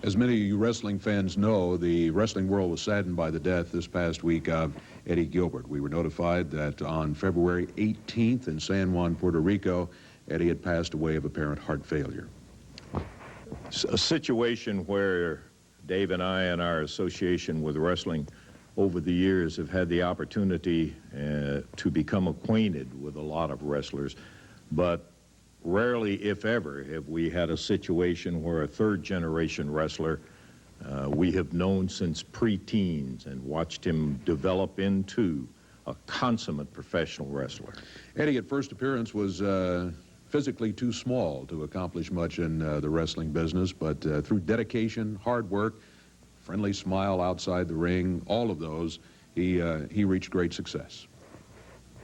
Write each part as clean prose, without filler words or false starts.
As many of you wrestling fans know, the wrestling world was saddened by the death this past week of Eddie Gilbert. We were notified that on February 18th in San Juan, Puerto Rico, Eddie had passed away of apparent heart failure. A situation where Dave and I and our association with wrestling over the years have had the opportunity to become acquainted with a lot of wrestlers, but rarely, if ever, have we had a situation where a third-generation wrestler we have known since pre-teens and watched him develop into a consummate professional wrestler. Eddie, at first appearance, was physically too small to accomplish much in the wrestling business, but through dedication, hard work, friendly smile outside the ring, all of those, he reached great success.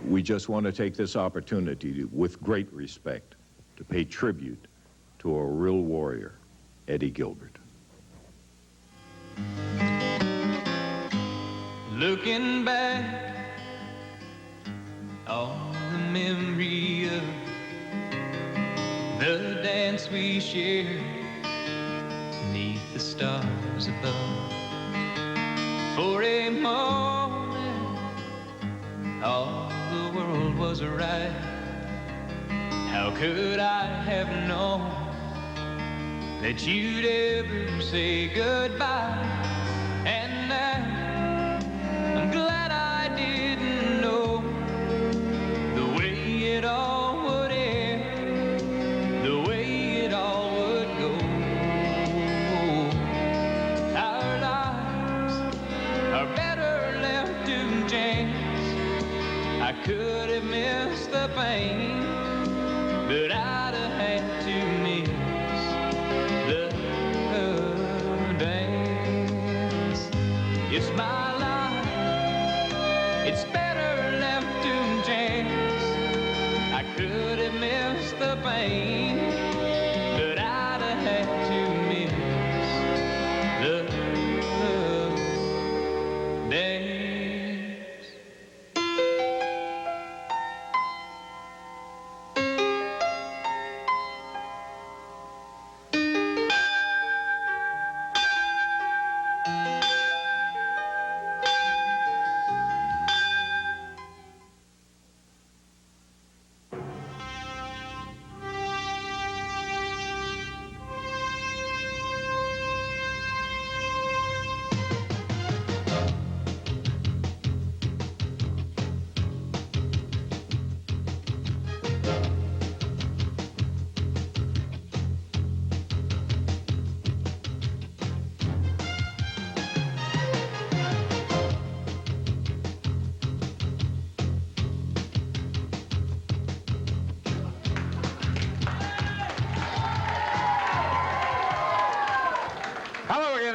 We just want to take this opportunity to, with great respect, to pay tribute to a real warrior, Eddie Gilbert. Looking back on the memory of the dance we shared beneath the stars above. For a moment, all the world was right. How could I have known that you'd ever say goodbye? And now I'm glad I didn't know the way it all would end, the way it all would go. Our lives are better left to chance. I could have missed the pain, but I'd have had to miss the dance. It's my life, it's better left to chance. I could have missed the pain, but I'd have had to miss the dance.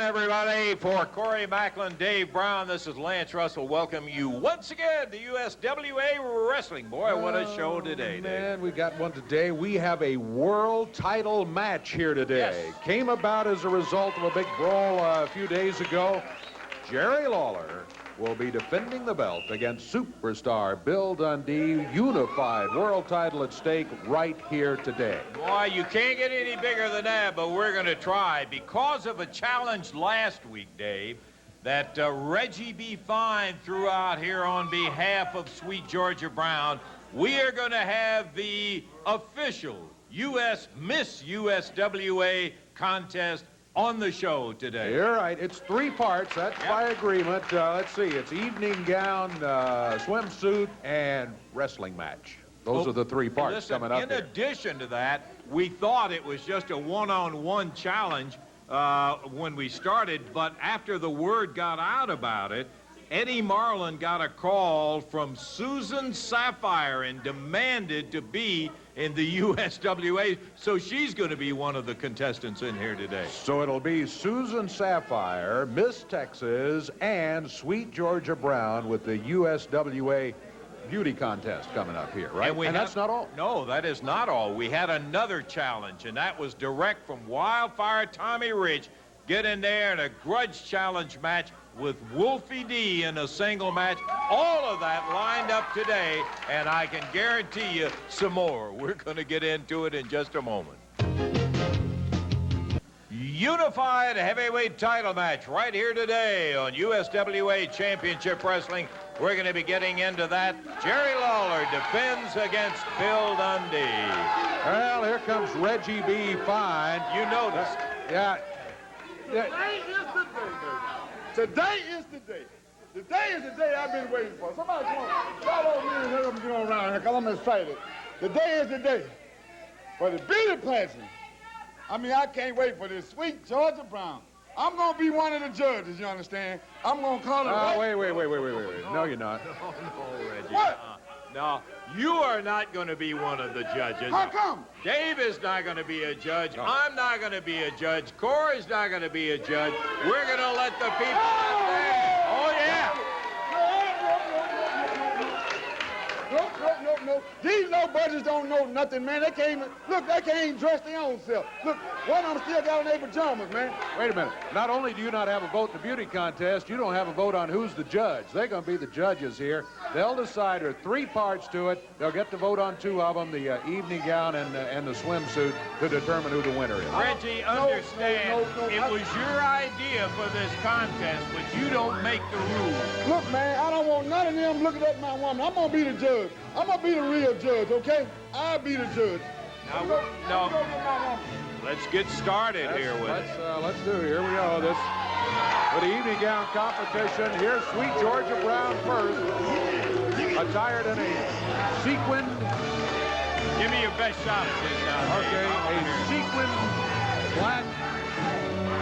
Everybody, for Corey Macklin, Dave Brown, this is Lance Russell. Welcome you once again to USWA Wrestling. Boy, what a show today, Dave. Man, we got one today. We have a world title match here today. Yes. Came about as a result of a big brawl a few days ago. Jerry Lawler will be defending the belt against superstar Bill Dundee. Unified world title at stake right here today. Boy, you can't get any bigger than that, but we're going to try. Because of a challenge last week, Dave, that Reggie B. Fine threw out here on behalf of Sweet Georgia Brown, we are going to have the official Miss USWA contest on the show today. You're right. It's 3 parts. That's by agreement. Let's see. It's evening gown, swimsuit, and wrestling match. Those are the 3 parts listen, coming up. In addition to that, we thought it was just a one-on-one challenge when we started, but after the word got out about it, Eddie Marlin got a call from Susan Sapphire and demanded to be in the USWA, so she's going to be one of the contestants in here today. So it'll be Susan Sapphire, Miss Texas, and Sweet Georgia Brown with the USWA beauty contest coming up here, right? And that's not all. No, that is not all. We had another challenge, and that was direct from Wildfire Tommy Rich. Get in there in a grudge challenge match with Wolfie D in a single match. All of that lined up today, and I can guarantee you some more. We're going to get into it in just a moment. unified heavyweight title match right here today on USWA Championship Wrestling. We're going to be getting into that. Jerry Lawler defends against Bill Dundee. Well, here comes Reggie B. Fine. You noticed. Yeah. Today is the day. Today is the day I've been waiting for. Somebody come on, follow me and let them get around here, because I'm excited. Today is the day for the beauty pageant. I mean, I can't wait for this. Sweet Georgia Brown. I'm going to be one of the judges, you understand? I'm going to call it... Wait. No, you're not. No, Reggie. What? No, you are not going to be one of the judges. How come? Dave is not going to be a judge. No. I'm not going to be a judge. Corey's not going to be a judge. We're going to let the people out there. Oh, yeah. No. These no buddies don't know nothing, man. They can't even dress their own self. Look, one of them still got on their pajamas, man. Wait a minute. Not only do you not have a vote in the beauty contest, you don't have a vote on who's the judge. They're going to be the judges here. They'll decide. There are 3 parts to it. They'll get to vote on 2 of them, the evening gown and the swimsuit, to determine who the winner is. Reggie, understand, it was your idea for this contest, but you don't make the rules. Look, man, I don't want none of them looking at my woman. I'm going to be the judge. I'm going to be the real judge, okay? I'll be the judge. No. Let's get started here with it. Let's do it. Here we go. This for the evening gown competition. Here's Sweet Georgia Brown first, attired in a sequined. Give me your best shot at this now. Okay, a sequined black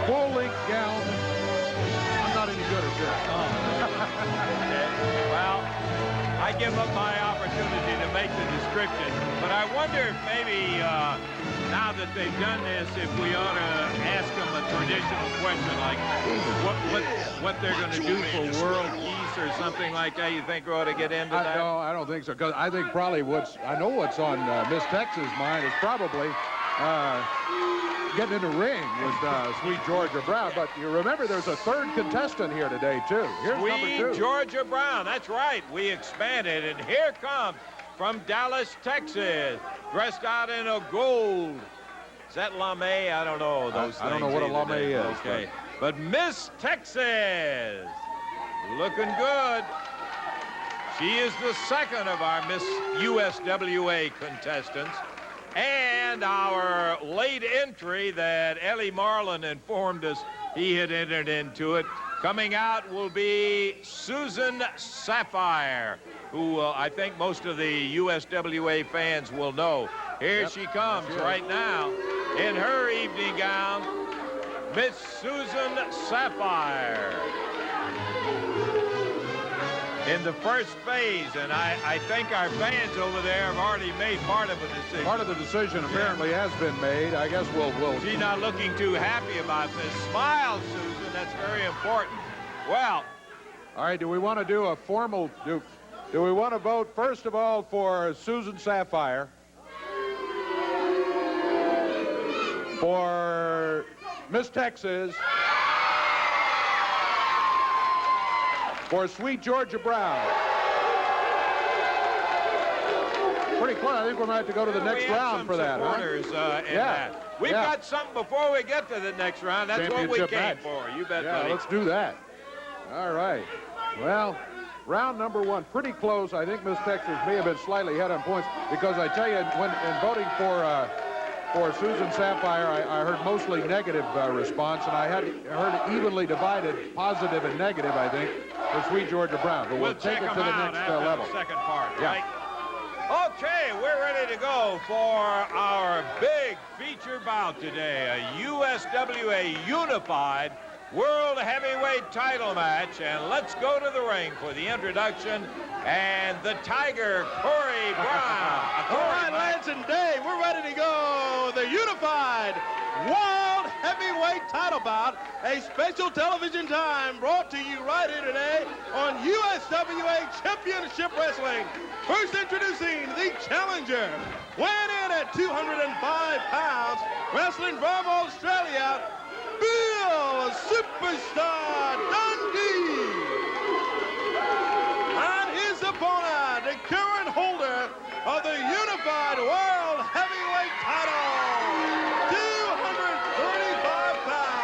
full-length gown. I'm not any good at this. Well, I give up my opportunity to make the description, but I wonder if maybe now that they've done this, if we ought to ask them a traditional question like what they're going to do for world peace or something like that. You think we ought to get into that? No, I don't think so. Because I think probably I know what's on Miss Texas' mind is probably getting in the ring with Sweet Georgia Brown. But you remember there's a 3rd contestant here today, too. Here's number 2. Sweet Georgia Brown. That's right. We expanded, and here comes from Dallas, Texas, dressed out in a gold. Is that lame? I don't know those things. I don't know what a either, lame Dave. is. Okay. But Miss Texas, looking good. She is the 2nd of our Miss USWA contestants. And our late entry that Ellie Marlin informed us he had entered into it, coming out will be Susan Sapphire, who I think most of the USWA fans will know. Here she comes right now in her evening gown, Miss Susan Sapphire. In the first phase, and I think our fans over there have already made part of a decision. Part of the decision apparently has been made. I guess we'll... She's not looking too happy about this. Smile, Susan. That's very important. Well... All right, do we want to do a formal... Do we want to vote, first of all, for Susan Sapphire? For Miss Texas... For Sweet Georgia Brown. Pretty close. I think we might have to go to the next round for that, huh? We've got something before we get to the next round. That's what we came for. You bet, buddy. Let's do that. All right. Well, round number 1, pretty close. I think Miss Texas may have been slightly ahead on points because I tell you, when in voting for Susan Sapphire, I heard mostly negative response, and I heard evenly divided positive and negative, I think, for Sweet Georgia Brown. But we'll take it to the next level. The second part, right? Okay, we're ready to go for our big feature bout today, a USWA Unified World Heavyweight Title match. And let's go to the ring for the introduction and the Tiger, Corey Brown. All right, Lance and Dave, we're ready to go. The Unified World Heavyweight Title Bout, a special television time brought to you right here today on USWA Championship Wrestling. First introducing the challenger, weighing in at 205 pounds, wrestling from Australia, Bill Superstar Dundee. And his opponent, the current holder of the Unified World Heavyweight Title, 235 pounds.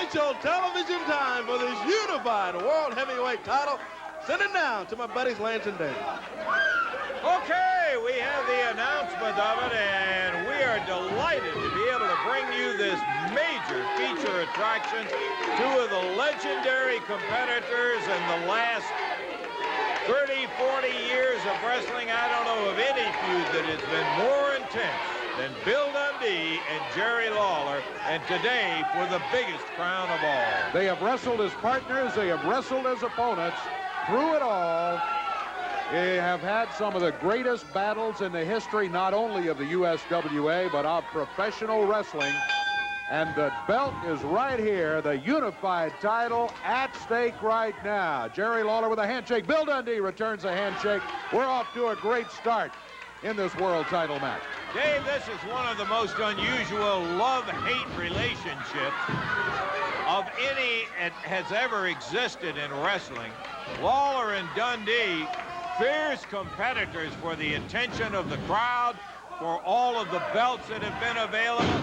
special television time for this unified world heavyweight title. Send it now to my buddies Lance and Dave. Okay, we have the announcement of it, and we are delighted to be able to bring you this major feature attraction. Two of the legendary competitors in the last 30, 40 years of wrestling. I don't know of any feud that has been more intense than Bill Dundee and Jerry Lawler, and today for the biggest crown of all. They have wrestled as partners. They have wrestled as opponents. Through it all, they have had some of the greatest battles in the history, not only of the USWA, but of professional wrestling. And the belt is right here, the unified title at stake right now. Jerry Lawler with a handshake. Bill Dundee returns a handshake. We're off to a great start in this world title match. Dave, this is one of the most unusual love-hate relationships of any that has ever existed in wrestling. Lawler and Dundee, fierce competitors for the attention of the crowd, for all of the belts that have been available.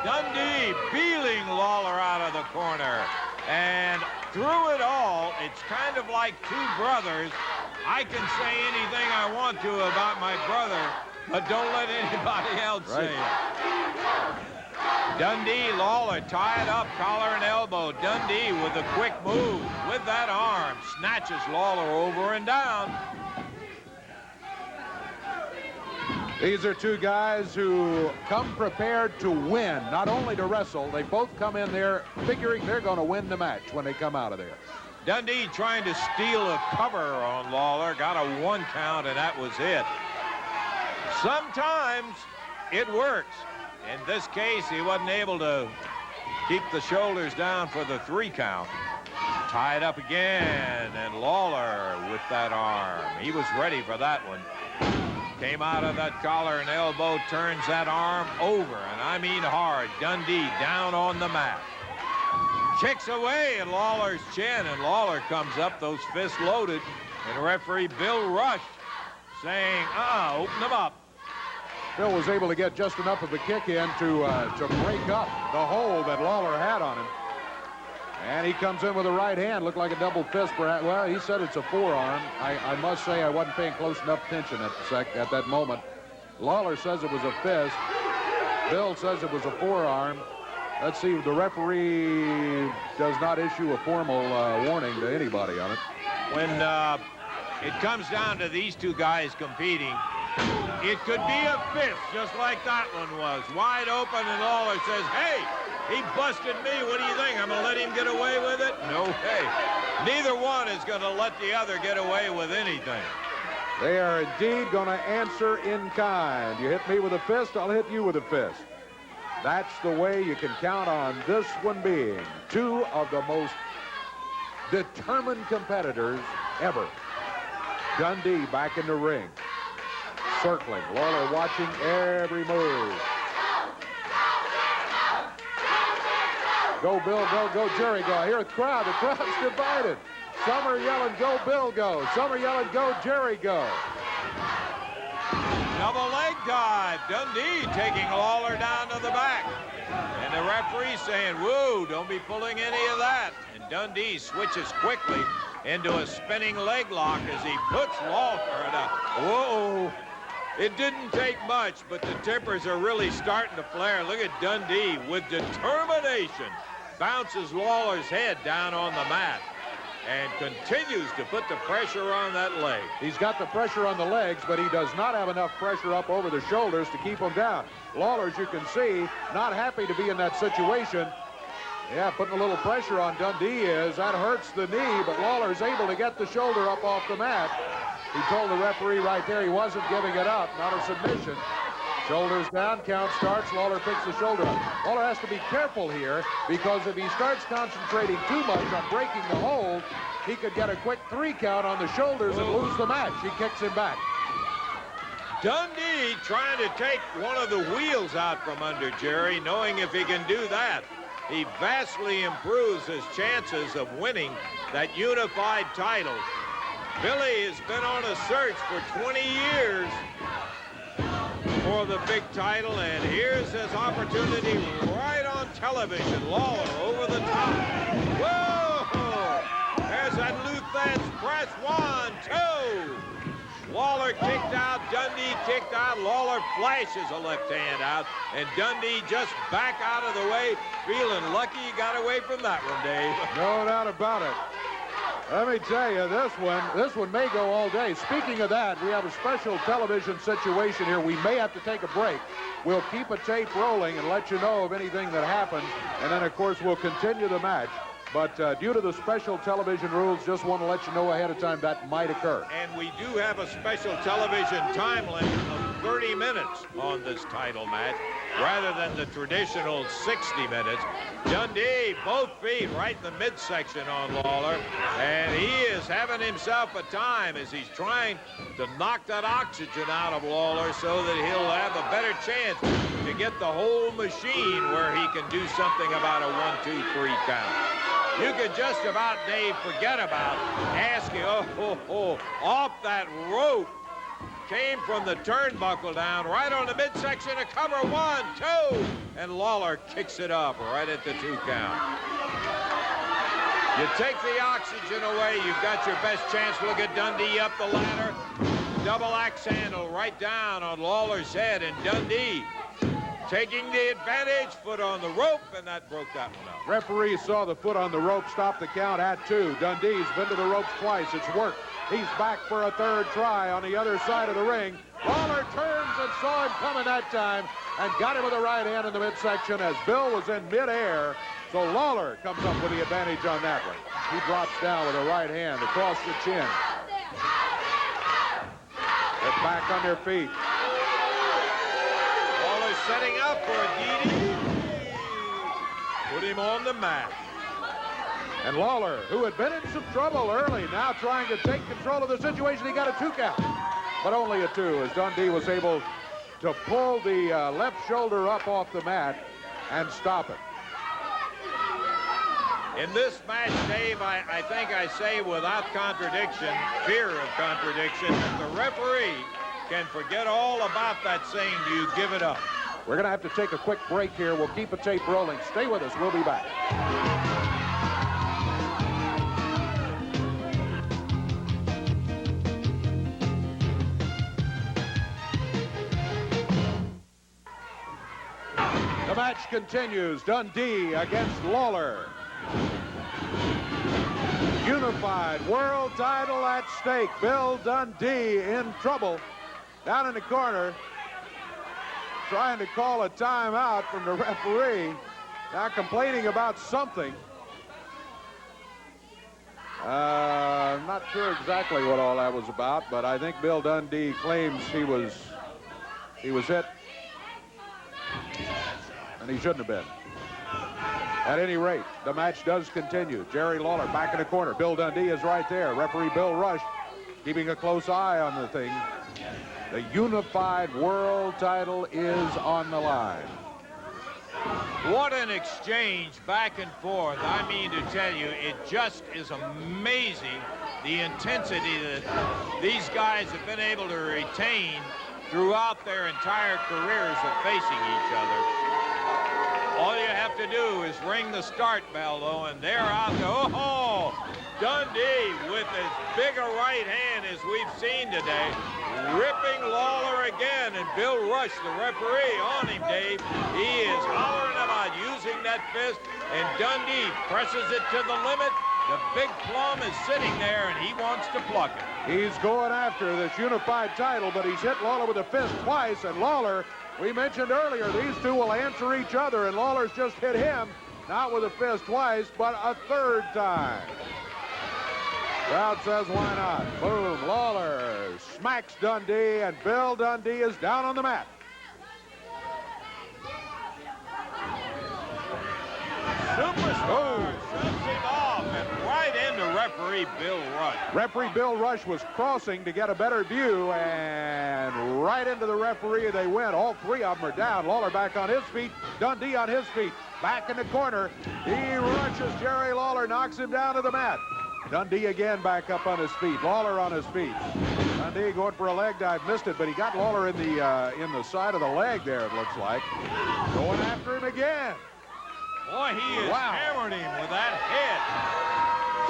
Dundee beeling Lawler out of the corner. And through it all, it's kind of like two brothers. I can say anything I want to about my brother, but don't let anybody else say it. Dundee, Lawler tied up, collar and elbow. Dundee with a quick move with that arm, snatches Lawler over and down. These are two guys who come prepared to win, not only to wrestle. They both come in there figuring they're going to win the match when they come out of there. Dundee trying to steal a cover on Lawler, got a 1 count, and that was it. Sometimes it works. In this case, he wasn't able to keep the shoulders down for the 3 count. Tied up again, and Lawler with that arm. He was ready for that one. Came out of that collar and elbow, turns that arm over, and I mean hard. Dundee down on the mat. Kicks away at Lawler's chin, and Lawler comes up, those fists loaded, and referee Bill Rush saying, open them up. Bill was able to get just enough of a kick in to break up the hole that Lawler had on him. And he comes in with a right hand, looked like a double fist. Well, he said it's a forearm. I must say I wasn't paying close enough attention at that moment. Lawler says it was a fist. Bill says it was a forearm. Let's see, the referee does not issue a formal warning to anybody on it. When it comes down to these two guys competing, it could be a fist, just like that one was. Wide open, and Lawler says, hey, he busted me. What do you think? I'm going to let him get away with it? No way. Neither one is going to let the other get away with anything. They are indeed going to answer in kind. You hit me with a fist, I'll hit you with a fist. That's the way you can count on this one being two of the most determined competitors ever. Dundee back in the ring. Circling. Lawler watching every move. Go, Bill, go, Jerry, go. I hear a crowd. The crowd's divided. Some are yelling, go, Bill, go. Some are yelling, go, Jerry, go. Double leg dive. Dundee taking Lawler down to the back. And the referee saying, whoa, don't be pulling any of that. And Dundee switches quickly into a spinning leg lock as he puts Lawler in a, whoa. It didn't take much, but the tempers are really starting to flare. Look at Dundee with determination. Bounces Lawler's head down on the mat and continues to put the pressure on that leg. He's got the pressure on the legs, but he does not have enough pressure up over the shoulders to keep him down. Lawler, as you can see, not happy to be in that situation. Yeah, putting a little pressure on Dundee that hurts the knee, but Lawler's able to get the shoulder up off the mat. He told the referee right there he wasn't giving it up, not a submission. Shoulders down, count starts, Lawler picks the shoulder up. Lawler has to be careful here because if he starts concentrating too much on breaking the hold, he could get a quick 3 count on the shoulders and lose the match. He kicks him back. Dundee trying to take one of the wheels out from under Jerry, knowing if he can do that, he vastly improves his chances of winning that unified title. Billy has been on a search for 20 years for the big title, and here's his opportunity right on television. Lawler over the top. Whoa! There's that Luthan's press. 1, 2. Lawler kicked out. Dundee kicked out. Lawler flashes a left hand out. And Dundee just back out of the way. Feeling lucky he got away from that one, Dave. No doubt about it. Let me tell you, this one may go all day. Speaking of that, we have a special television situation here. We may have to take a break. We'll keep a tape rolling and let you know of anything that happens. And then, of course, we'll continue the match. But due to the special television rules, just want to let you know ahead of time that might occur. And we do have a special television time limit of 30 minutes on this title match, rather than the traditional 60 minutes. Dundee, both feet right in the midsection on Lawler, and he is having himself a time as he's trying to knock that oxygen out of Lawler so that he'll have a better chance to get the whole machine where he can do something about a 1, 2, 3 count. You could just about, Dave, forget about asking, off that rope. Came from the turnbuckle down right on the midsection of cover. 1, 2, and Lawler kicks it up right at the 2 count. You take the oxygen away, you've got your best chance. Look at Dundee up the ladder. Double axe handle right down on Lawler's head, and Dundee taking the advantage, foot on the rope, and that broke that one up. Referee saw the foot on the rope, stopped the count at 2. Dundee's been to the ropes twice. It's worked. He's back for a third try on the other side of the ring. Lawler turns and saw him coming that time and got him with a right hand in the midsection as Bill was in midair. So Lawler comes up with the advantage on that one. He drops down with a right hand across the chin. They're back on their feet. Lawler setting up for a DDT. Put him on the mat. And Lawler, who had been in some trouble early, now trying to take control of the situation. He got a 2 count, but only a 2 as Dundee was able to pull the left shoulder up off the mat and stop it. In this match, Dave, I think I say without contradiction, fear of contradiction, that the referee can forget all about that saying, do you give it up? We're going to have to take a quick break here. We'll keep a tape rolling. Stay with us. We'll be back. The match continues. Dundee against Lawler. Unified world title at stake. Bill Dundee in trouble down in the corner, trying to call a timeout from the referee. Now complaining about something. I'm not sure exactly what all that was about, but I think Bill Dundee claims he was hit, and he shouldn't have been. At any rate, the match does continue. Jerry Lawler back in the corner. Bill Dundee is right there. Referee Bill Rush keeping a close eye on the thing. The unified world title is on the line. What an exchange back and forth. I mean to tell you, it just is amazing the intensity that these guys have been able to retain throughout their entire careers of facing each other. All you have to do is ring the start bell, though, and they're out there. Oh, Dundee with as big a right hand as we've seen today, ripping Lawler again, and Bill Rush, the referee, on him, Dave. He is hollering about using that fist, and Dundee presses it to the limit. The big plum is sitting there, and he wants to pluck it. He's going after this unified title, but he's hit Lawler with a fist twice, and Lawler, we mentioned earlier, these two will answer each other, and Lawler's just hit him, not with a fist twice, but a third time. Crowd says, why not? Boom, Lawler smacks Dundee, and Bill Dundee is down on the mat. Superstar shoves him off and right into referee Bill Rush. Referee Bill Rush was crossing to get a better view, and right into the referee they went. All three of them are down. Lawler back on his feet, Dundee on his feet. Back in the corner, he rushes Jerry Lawler, knocks him down to the mat. Dundee again back up on his feet. Lawler on his feet. Dundee going for a leg dive, missed it, but he got Lawler in the side of the leg there, it looks like. Going after him again. Boy, he has Wow. hammered him with that head.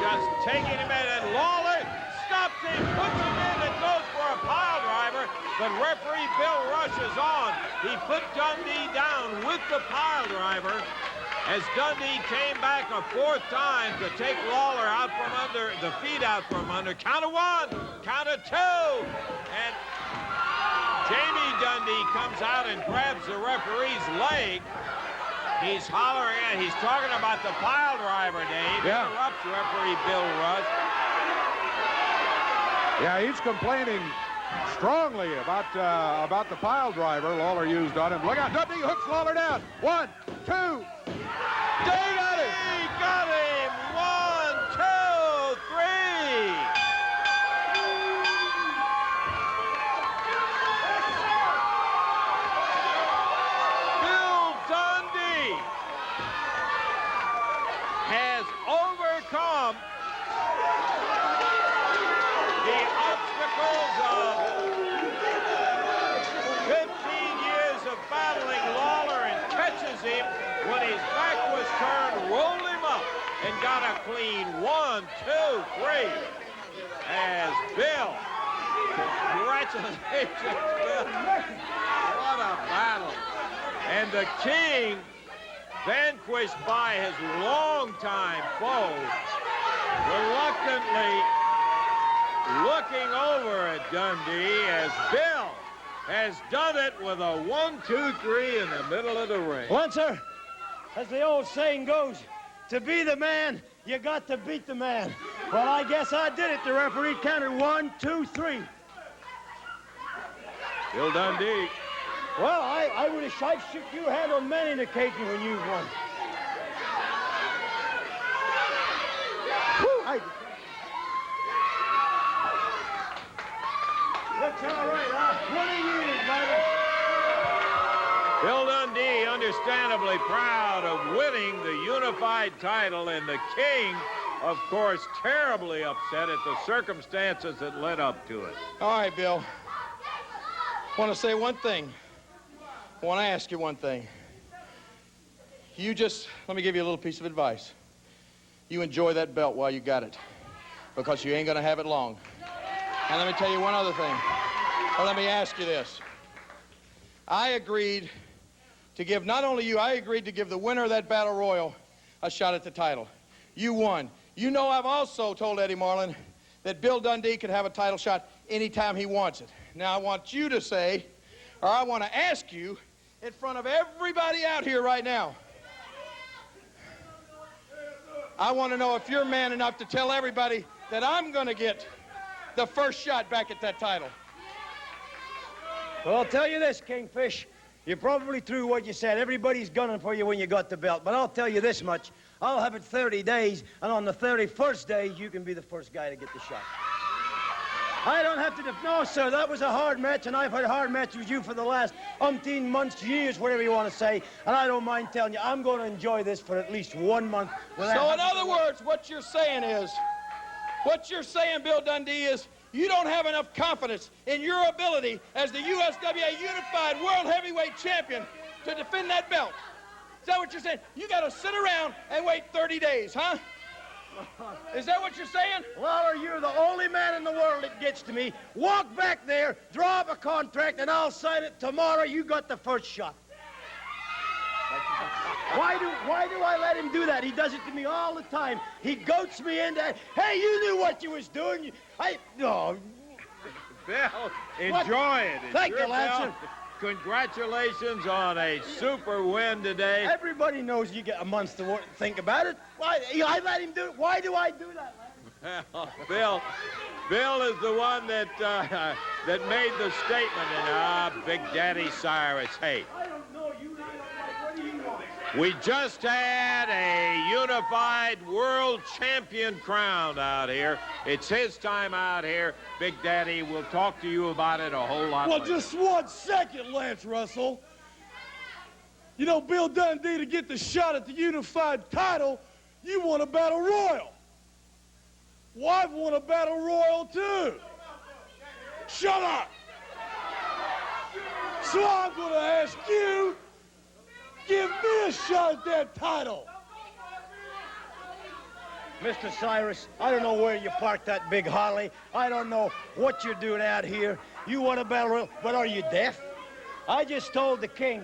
Just taking him in, and Lawler stops him, puts him in, and goes for a pile driver, but referee Bill rushes on. He put Dundee down with the pile driver as Dundee came back a fourth time to take Lawler out from under, the feet out from under. Count of one, count of two, and Jamie Dundee comes out and grabs the referee's leg. He's hollering, and he's talking about the pile driver, Dave. Yeah. Interrupts referee Bill Rush. Yeah, he's complaining strongly about the pile driver Lawler used on him. Look out, Dundee hooks Lawler down. 1, 2. They got him. He got him. 1, 2, 3. Bill Dundee has overcome the obstacles of 15 years of battling Lawler and catches him when his back was turned, rolled him up, and got a clean 1, 2, 3. As Bill, congratulations, Bill. What a battle. And the King, vanquished by his longtime foe, reluctantly looking over at Dundee as Bill has done it with a 1, 2, 3 in the middle of the ring. Well, sir, as the old saying goes, to be the man, you got to beat the man. Well, I guess I did it. The referee counted 1, 2, 3. Bill Dundee. Well, I would have shook you hand on many an occasion when you won. Whew, Looks all right, huh? 20 years, baby. Bill Dundee, understandably proud of winning the unified title, and the King, of course, terribly upset at the circumstances that led up to it. All right, Bill. I want to say one thing. I want to ask you one thing. Let me give you a little piece of advice. You enjoy that belt while you got it, because you ain't going to have it long. And let me tell you one other thing. Well, let me ask you this. I agreed to give, not only you, I agreed to give the winner of that battle royal a shot at the title. You won. You know I've also told Eddie Marlin that Bill Dundee could have a title shot anytime he wants it. Now I want you to say, or I want to ask you, in front of everybody out here right now, I want to know if you're man enough to tell everybody that I'm going to get the first shot back at that title. Well, I'll tell you this, Kingfish. You're probably through what you said. Everybody's gunning for you when you got the belt. But I'll tell you this much. I'll have it 30 days, and on the 31st day, you can be the first guy to get the shot. I don't have to... No, sir, that was a hard match, and I've had hard matches with you for the last umpteen months, years, whatever you want to say, and I don't mind telling you, I'm going to enjoy this for at least 1 month. So in other words, what you're saying, Bill Dundee, is you don't have enough confidence in your ability as the USWA Unified World Heavyweight Champion to defend that belt. Is that what you're saying? You got to sit around and wait 30 days, huh? Is that what you're saying? Lawler, you're the only man in the world that gets to me. Walk back there, draw up a contract, and I'll sign it tomorrow. You got the first shot. Why do I let him do that? He does it to me all the time. He goats me into, hey, you knew what you was doing. No. Bill, enjoy it. It's Thank you, your Lancer. belt. Congratulations on a super win today. Everybody knows you get a month to think about it. Why? I let him do it. Why do I do that, Lancer? Bill is the one that that made the statement, and Big Daddy Cyrus. Hey, I don't know. You really don't like. What do you want? we just had a unified world champion crowned out here. It's his time out here. Big Daddy will talk to you about it a whole lot Well, later. just 1 second, Lance Russell. You know, Bill Dundee, to get the shot at the unified title, you won a battle royal. Well, I've won a battle royal, too. Shut up. So I'm going to ask you, give me a shot at that title. Mr. Cyrus, I don't know where you parked that big Harley. I don't know what you're doing out here. You want a battle royal, but are you deaf? I just told the king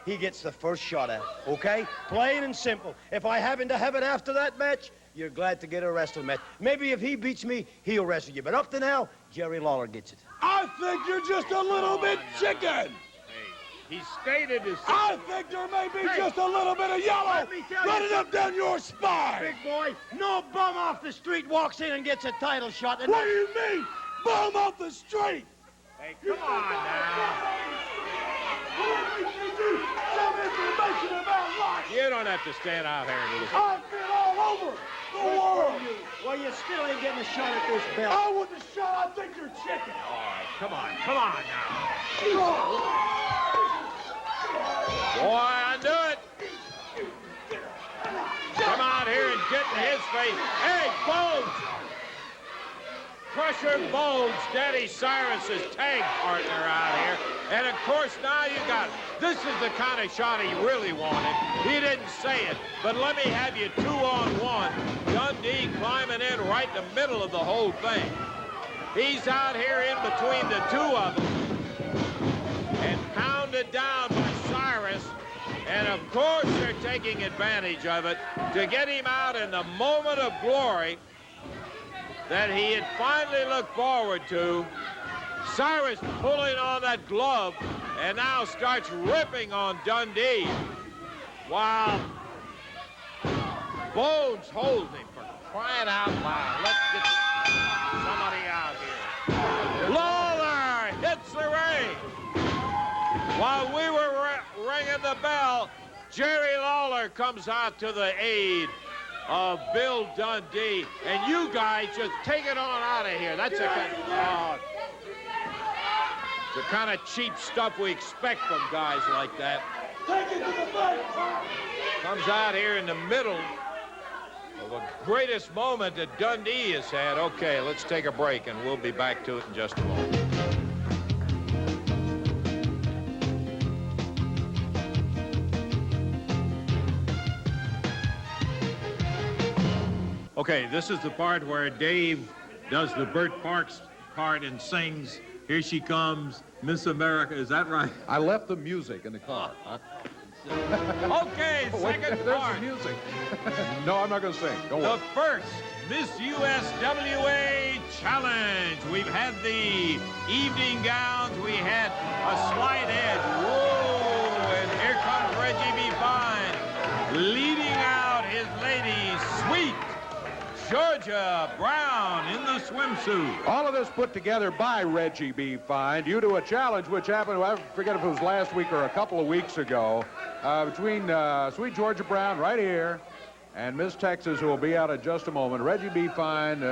he gets the first shot at it, okay? Plain and simple. If I happen to have it after that match, you're glad to get a wrestling match. Maybe if he beats me, he'll wrestle you. But up to now, Jerry Lawler gets it. I think you're just a little bit chicken. He stated his... I think there may be just a little bit of yellow Let me tell you running up down your spine. Big boy, no bum off the street walks in and gets a title shot. And What do you mean, bum off the street? Hey, come on now. Some information about life. You don't have to stand out here and do this. I've been all over the world. Well, you still ain't getting a shot at this belt. I want the shot. I think you're chicken. All right, come on now. Boy, I knew it. Come out here and get in his face. Hey, Bones! Crusher Bones, Daddy Cyrus's tag partner out here. And, of course, now you got it. This is the kind of shot he really wanted. He didn't say it, but let me have you 2-on-1. Dundee climbing in right in the middle of the whole thing. He's out here in between the two of them and pounded down by Cyrus. And, of course, they're taking advantage of it to get him out in the moment of glory that he had finally looked forward to. Cyrus pulling on that glove and now starts ripping on Dundee while Bones holds him for crying out loud. Let's get somebody out here. Lawler hits the ring. While we were ringing the bell, Jerry Lawler comes out to the aid of Bill Dundee, and you guys just take it on out of here. That's the kind of cheap stuff we expect from guys like that. Take it to the face. Comes out here in the middle of the greatest moment that Dundee has had. Okay, let's take a break, and we'll be back to it in just a moment. Okay, this is the part where Dave does the Burt Parks part and sings, "Here She Comes, Miss America." Is that right? I left the music in the car. Okay, second There's part. the music. No, I'm not going to sing. Don't The worry. first Miss USWA Challenge. We've had the evening gowns. We had a slight edge. Whoa, and here comes Reggie B. Fine, leading out his lady, Sweet Georgia Brown in the swimsuit. All of this put together by Reggie B. Fine due to a challenge which happened, I forget if it was last week or a couple of weeks ago, between Sweet Georgia Brown right here and Miss Texas, who will be out in just a moment. Reggie B. Fine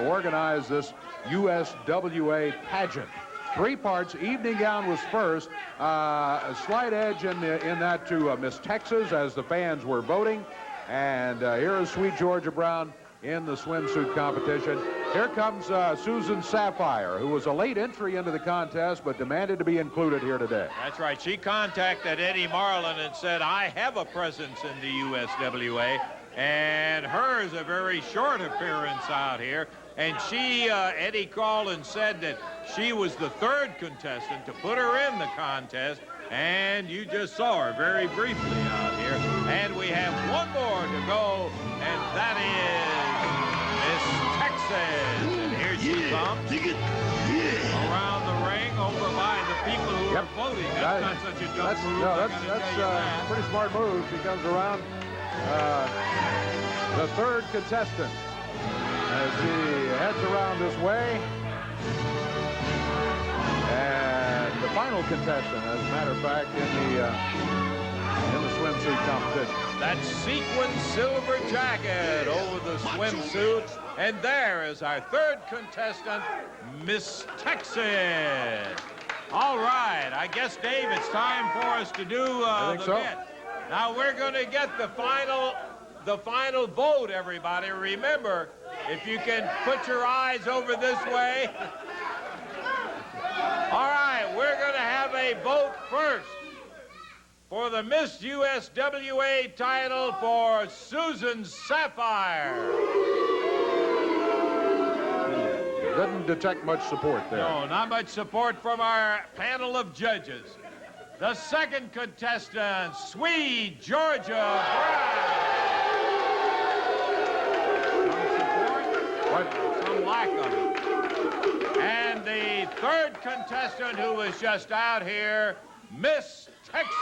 organized this USWA pageant. 3 parts. Evening gown was first. A slight edge in that to Miss Texas as the fans were voting. And here is Sweet Georgia Brown in the swimsuit competition. Here comes Susan Sapphire, who was a late entry into the contest but demanded to be included here today. That's right. She contacted Eddie Marlin and said, I have a presence in the USWA, and hers a very short appearance out here. And she, Eddie called and said that she was the 3rd contestant to put her in the contest, and you just saw her very briefly out here. And we have one more to go, and that is Miss Texas. And here she comes around the ring over by the people who are voting. That's not such a dumb move. That's a pretty smart move. She comes around the 3rd contestant as she heads around this way. And the final contestant, as a matter of fact, in the swimsuit competition. That sequin silver jacket over the swimsuit. And there is our 3rd contestant, Miss Texas. All right, I guess, Dave, it's time for us to do the bit. Now we're going to get the final vote, everybody. Remember, if you can put your eyes over this way. All right, we're going to have a vote first. for the Miss USWA title for Susan Sapphire. Didn't detect much support there. No, not much support from our panel of judges. The second contestant, Sweet Georgia Brad. Some lack of it. And the third contestant who was just out here, Miss Texas.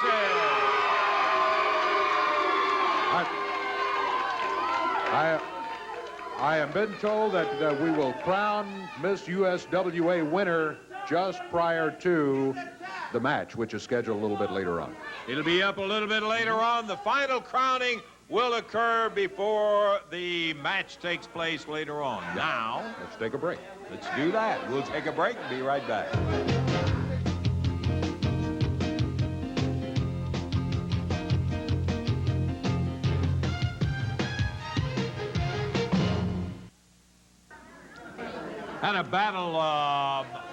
I have been told that we will crown Miss USWA winner just prior to the match, which is scheduled a little bit later on. It'll be up a little bit later on. The final crowning will occur before the match takes place later on. Now, let's take a break. Let's do that. We'll take a break and be right back. Had a battle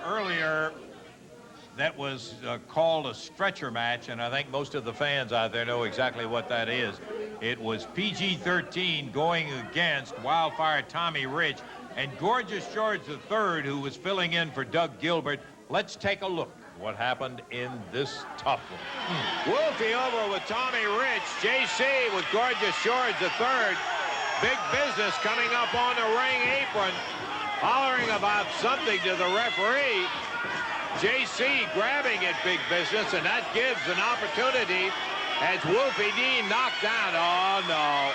earlier that was called a stretcher match, and I think most of the fans out there know exactly what that is. It was PG-13 going against Wildfire Tommy Rich and Gorgeous George III, who was filling in for Doug Gilbert. Let's take a look at what happened in this tough one. Wolfie over with Tommy Rich. JC with Gorgeous George III. Big business coming up on the ring apron, hollering about something to the referee. JC grabbing at Big Business, and that gives an opportunity as Wolfie D knocked down. Oh, no.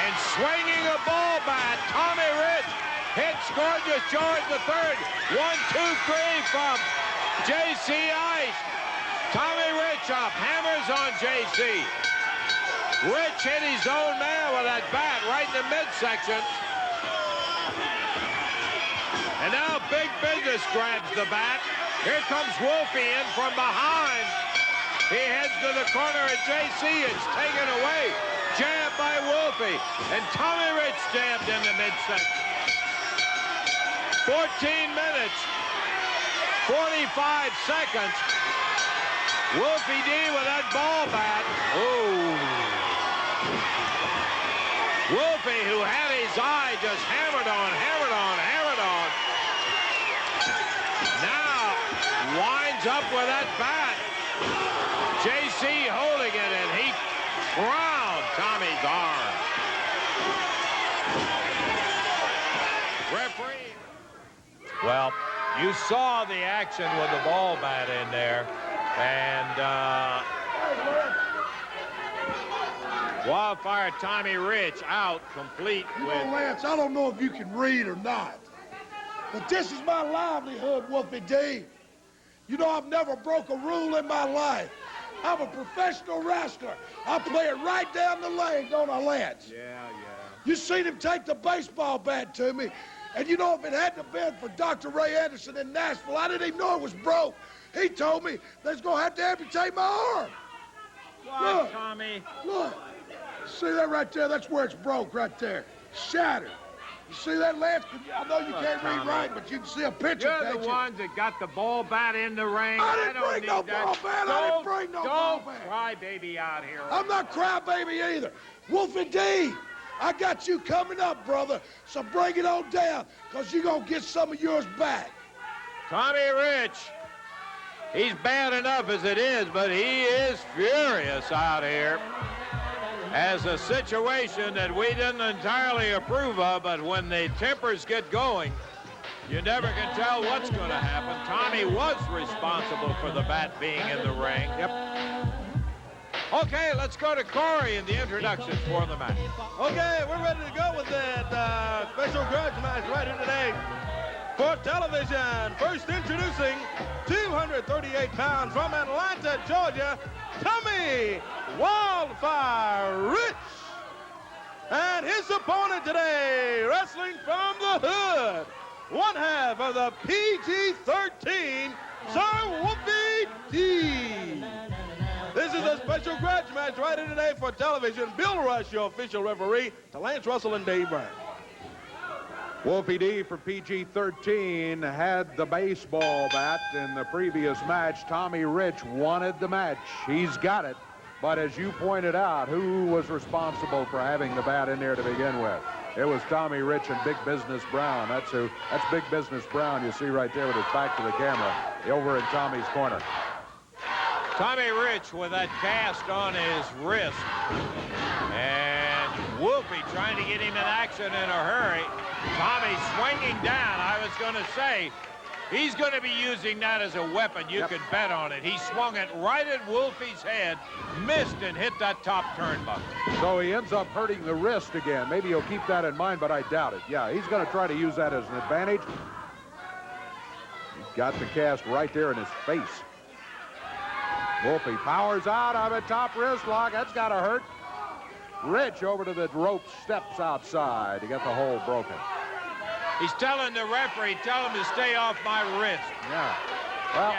And swinging a ball bat, Tommy Rich hits Gorgeous George III. 1, 2, 3 from JC Ice. Tommy Rich up, hammers on JC. Rich hit his own man with that bat right in the midsection. And now Big Business grabs the bat. Here comes Wolfie in from behind. He heads to the corner at JC. It's taken away. Jabbed by Wolfie. And Tommy Rich jabbed in the midsection. 14 minutes, 45 seconds. Wolfie D with that ball bat. Oh. Wolfie, who had his eye just hammered on. Now winds up with that bat. JC holding it, and he ground Tommy's arm. Referee. Well, you saw the action with the ball bat in there, and Wildfire Tommy Rich out complete You with... know, Lance, I don't know if you can read or not, but this is my livelihood, Wolfie D. You know, I've never broke a rule in my life. I'm a professional wrestler. I play it right down the lane, don't I, Lance? Yeah. You seen him take the baseball bat to me, and you know, if it hadn't been for Dr. Ray Anderson in Nashville, I didn't even know it was broke. He told me they was going to have to amputate my arm. Why, Look. Tommy? Look, see that right there? That's where it's broke right there. Shattered. You see that, Lance? I know you can't read right, but you can see a picture, You're can't the you? ones that got the ball bat in the ring. I didn't don't bring need no that. ball bat. I didn't bring no ball bat. Don't cry baby out here. I'm not crybaby either. Wolfie D, I got you coming up, brother. So bring it on down, because you're going to get some of yours back. Tommy Rich, he's bad enough as it is, but he is furious out here. As a situation that we didn't entirely approve of, but when the tempers get going, you never can tell what's going to happen. Tommy was responsible for the bat being in the ring. Yep. Okay, let's go to Corey in the introductions for the match. Okay, we're ready to go with that special grudge match right here today for television. First introducing 238 pounds from Atlanta, Georgia, Tommy Wildfire Rich. And his opponent today, wrestling from the hood, one half of the PG-13, Sir Wolfie D. This is a special grudge match right here today for television. Bill Rush, your official referee, to Lance Russell and Dave Brown. Wolfie D for PG-13 had the baseball bat in the previous match. Tommy Rich wanted the match. He's got it. But as you pointed out, who was responsible for having the bat in there to begin with? It was Tommy Rich and Big Business Brown. That's who. That's Big Business Brown you see right there with his back to the camera over in Tommy's corner. Tommy Rich with that cast on his wrist. And Wolfie trying to get him in action in a hurry. Tommy swinging down. I was going to say, he's going to be using that as a weapon. You can bet on it. He swung it right at Wolfie's head, missed, and hit that top turnbuckle. So he ends up hurting the wrist again. Maybe he'll keep that in mind, but I doubt it. Yeah, he's going to try to use that as an advantage. He's got the cast right there in his face. Wolfie powers out of it, top wrist lock. That's got to hurt. Rich over to the rope, steps outside to get the hold broken. He's telling the referee, tell him to stay off my wrist. Yeah. Well,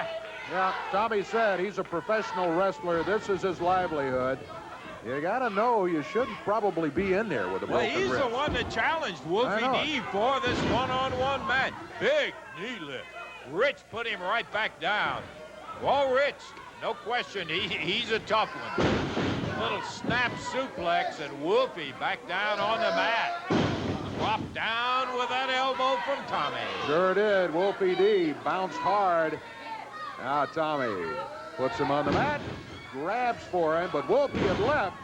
yeah, Tommy said he's a professional wrestler. This is his livelihood. You got to know you shouldn't probably be in there with a broken he's wrist. the one that challenged Wolfie D for this one-on-one match. Big knee lift. Rich put him right back down. Well, Rich, no question, he's a tough one. Little snap suplex, and Wolfie back down on the mat. Dropped down with that elbow from Tommy. Sure did. Wolfie D bounced hard. Now Tommy puts him on the mat, grabs for him, but Wolfie had left.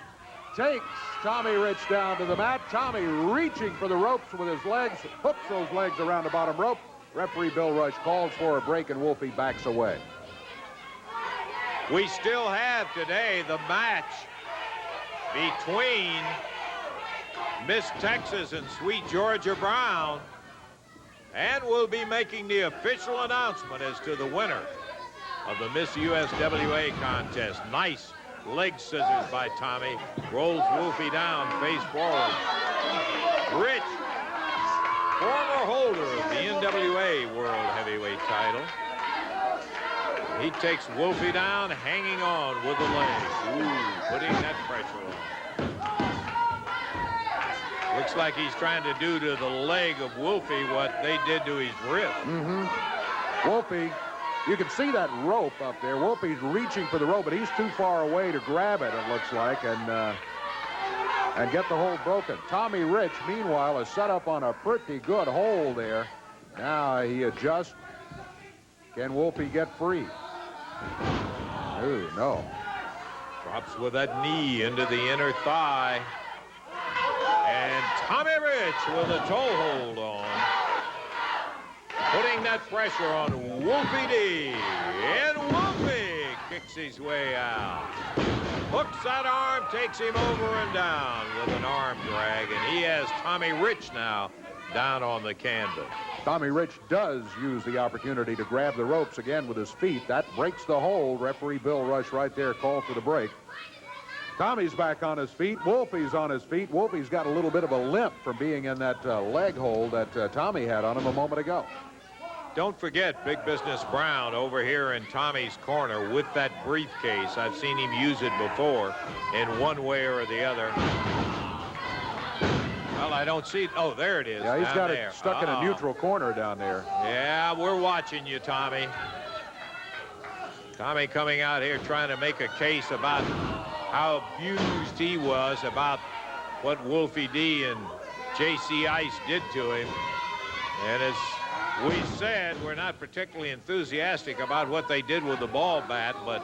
Takes Tommy Rich down to the mat. Tommy reaching for the ropes with his legs, hooks those legs around the bottom rope. Referee Bill Rush calls for a break, and Wolfie backs away. We still have today the match between Miss Texas and Sweet Georgia Brown, and we'll be making the official announcement as to the winner of the Miss USWA contest. Nice leg scissors by Tommy. Rolls Wolfie down, face forward. Rich, former holder of the NWA World Heavyweight title. He takes Wolfie down, hanging on with the legs. Ooh, putting that pressure on. Looks like he's trying to do to the leg of Wolfie what they did to his wrist. Wolfie, you can see that rope up there. Wolfie's reaching for the rope, but he's too far away to grab it, it looks like, and get the hold broken. Tommy Rich, meanwhile, is set up on a pretty good hold there. Now he adjusts. Can Wolfie get free? Oh, no. Drops with that knee into the inner thigh. And Tommy Rich with a toe hold on. Putting that pressure on Wolfie D. And Wolfie kicks his way out. Hooks that arm, takes him over and down with an arm drag. And he has Tommy Rich now down on the canvas. Tommy Rich does use the opportunity to grab the ropes again with his feet. That breaks the hold. Referee Bill Rush right there called for the break. Tommy's back on his feet. Wolfie's on his feet. Wolfie's got a little bit of a limp from being in that leg hold that Tommy had on him a moment ago. Don't forget Big Business Brown over here in Tommy's corner with that briefcase. I've seen him use it before in one way or the other. Well, I don't see it. Oh, there it is. Yeah, he's got there. it stuck in a neutral corner down there. Yeah, we're watching you, Tommy. Tommy coming out here trying to make a case about how abused he was about what Wolfie D and J.C. Ice did to him. And as we said, we're not particularly enthusiastic about what they did with the ball bat, but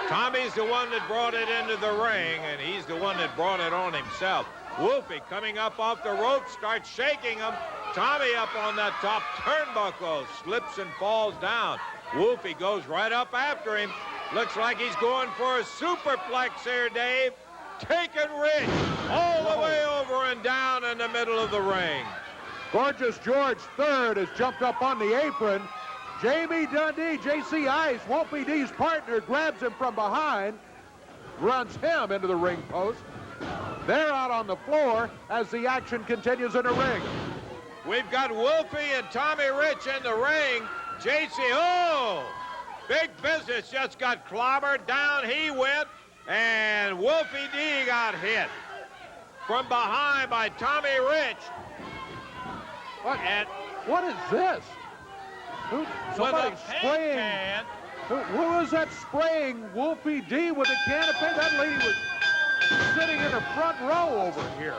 Tommy's the one that brought it into the ring, and he's the one that brought it on himself. Wolfie coming up off the rope, starts shaking him. Tommy up on that top turnbuckle, slips and falls down. Wolfie goes right up after him. Looks like he's going for a superplex here, Dave. Taking Rich all the way over and down in the middle of the ring. Gorgeous George III has jumped up on the apron. Jamie Dundee, J.C. Ice, Wolfie D's partner, grabs him from behind, runs him into the ring post. They're out on the floor as the action continues in the ring. We've got Wolfie and Tommy Rich in the ring. J.C. Big Business just got clobbered. Down he went, and Wolfie D got hit from behind by Tommy Rich. What? And What is this? Somebody's spraying. Can. Who is that spraying Wolfie D with a can of paint? That lady was sitting in the front row over here.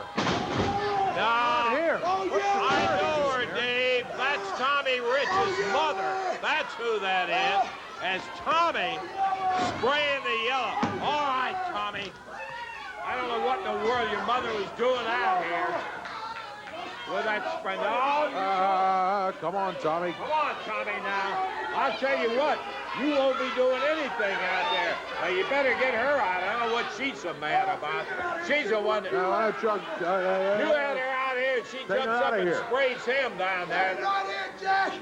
No, Here. I know her, Dave. That's Tommy Rich's mother. That's who that is. As Tommy spraying the yellow. All right, Tommy. I don't know what in the world your mother was doing out here with that spray. No, Come on, Tommy. come on, Tommy, now. I'll tell you what, you won't be doing anything out there. Now, you better get her out. I don't know what she's so mad about. She's the one that... Now, You had her out here, and she Take her jumps up outta and here. sprays him down there.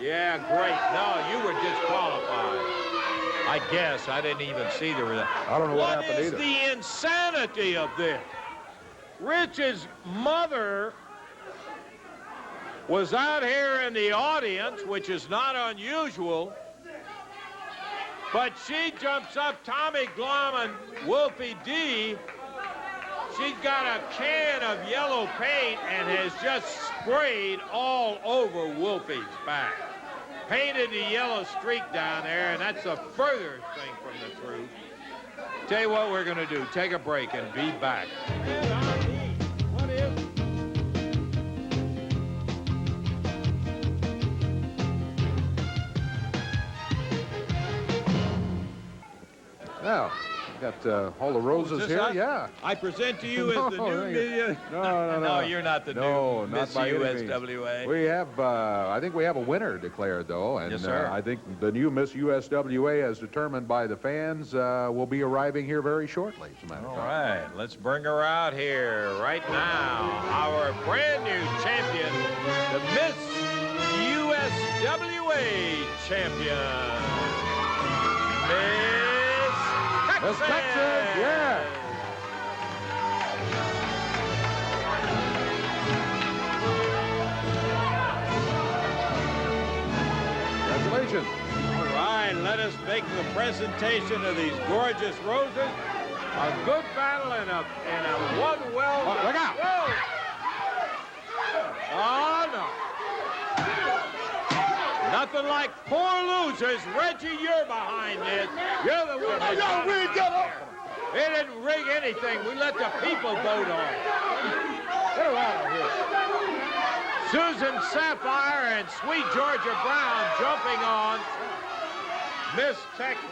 Yeah, great. No, you were disqualified. I guess. I didn't even see the result. I don't know what happened What is either. the insanity of this? Rich's mother was out here in the audience, which is not unusual, but she jumps up, Tommy Glom and Wolfie D. She's got a can of yellow paint and has just sprayed all over Wolfie's back. Painted the yellow streak down there, and that's the furthest thing from the truth. Tell you what we're going to do. Take a break and be back. What is... Now, got all the roses Is this here. us? Yeah. I present to you as the No, new thank you. media. No. No, you're not the No, new not Miss by any means. USWA. We have, I think we have a winner declared, though. And Yes, sir. I think the new Miss USWA, as determined by the fans, will be arriving here very shortly, as a matter of All fact. right, let's bring her out here right now. Our brand new champion, the Miss USWA champion, Miss Texas, yeah. Congratulations. All right, let us make the presentation of these gorgeous roses. A good battle and a one well. Oh, look out. Whoa. Oh, no. Nothing like poor losers. Reggie, you're behind this. You're the one that got it right there. They didn't rig anything. We let the people vote on it. Get her out of here. Susan Sapphire and Sweet Georgia Brown jumping on Miss Texas.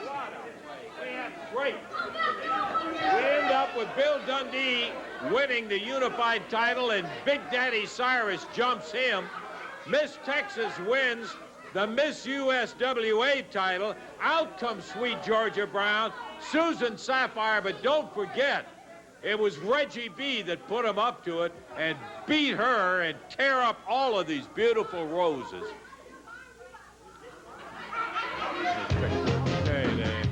We have great. We end up with Bill Dundee winning the unified title, and Big Daddy Cyrus jumps him. Miss Texas wins the Miss USWA title. Out comes Sweet Georgia Brown, Susan Sapphire, but don't forget, it was Reggie B that put him up to it and beat her and tear up all of these beautiful roses. Okay, Dave.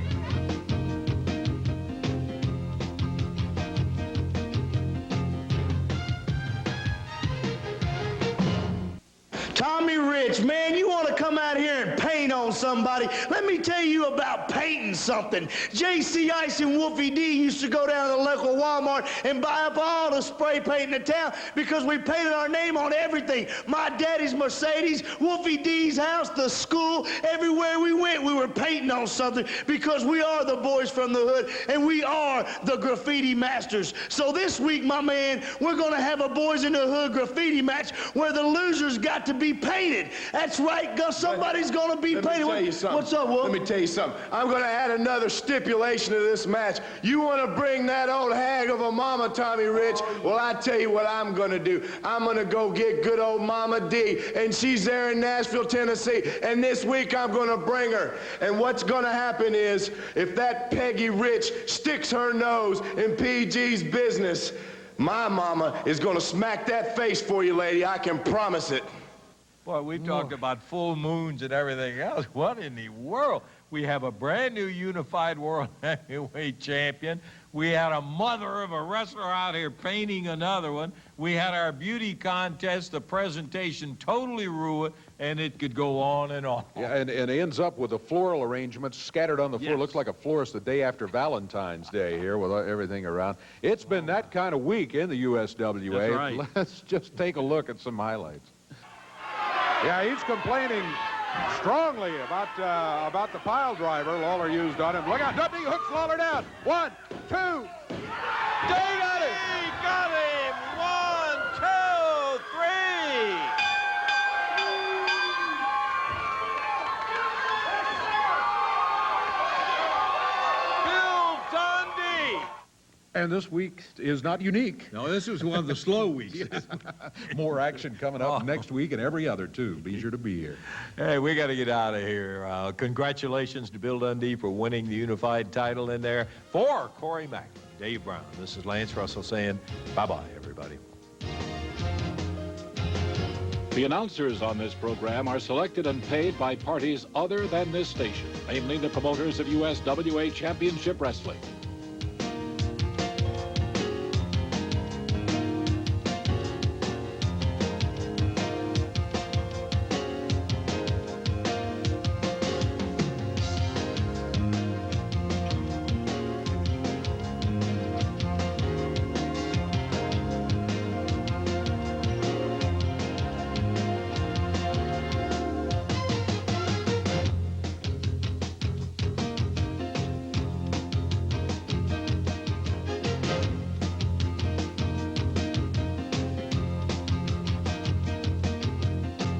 Tommy Rich, man, you want to come out here and paint on somebody? Let me tell you about painting something. J.C. Ice and Wolfie D used to go down to the local Walmart and buy up all the spray paint in the town because we painted our name on everything. My daddy's Mercedes, Wolfie D's house, the school, everywhere we went, we were painting on something because we are the boys from the hood and we are the graffiti masters. So this week, my man, we're going to have a Boys in the Hood graffiti match where the losers got to be painted. That's right. Somebody's going to be painted. Let me tell you something. What's up, Wolf? Let me tell you something. I'm going to add another stipulation to this match. You want to bring that old hag of a mama, Tommy Rich? Well, I tell you what I'm going to do. I'm going to go get good old Mama D, and she's there in Nashville, Tennessee, and this week I'm going to bring her. And what's going to happen is, if that Peggy Rich sticks her nose in PG's business, my mama is going to smack that face for you, lady. I can promise it. Boy, we've talked about full moons and everything else. What in the world? We have a brand new unified world heavyweight champion. We had a mother of a wrestler out here painting another one. We had our beauty contest, the presentation totally ruined, and it could go on and on. Yeah, and it ends up with the floral arrangements scattered on the floor. Yes. Looks like a florist the day after Valentine's Day here with everything around. It's been that kind of week in the USWA. That's right. Let's just take a look at some highlights. Yeah, he's complaining strongly about the pile driver Lawler used on him. Look out, Dundee hooks Lawler down. 1, 2. They got him! He got him! 1, 2, 3! Bill Dundee! And this week is not unique. No, this was one of the slow weeks. More action coming up next week and every other, too. Be sure to be here. Hey, we got to get out of here. Congratulations to Bill Dundee for winning the unified title in there. For Corey Mack, Dave Brown, this is Lance Russell saying bye-bye, everybody. The announcers on this program are selected and paid by parties other than this station, namely the promoters of USWA Championship Wrestling.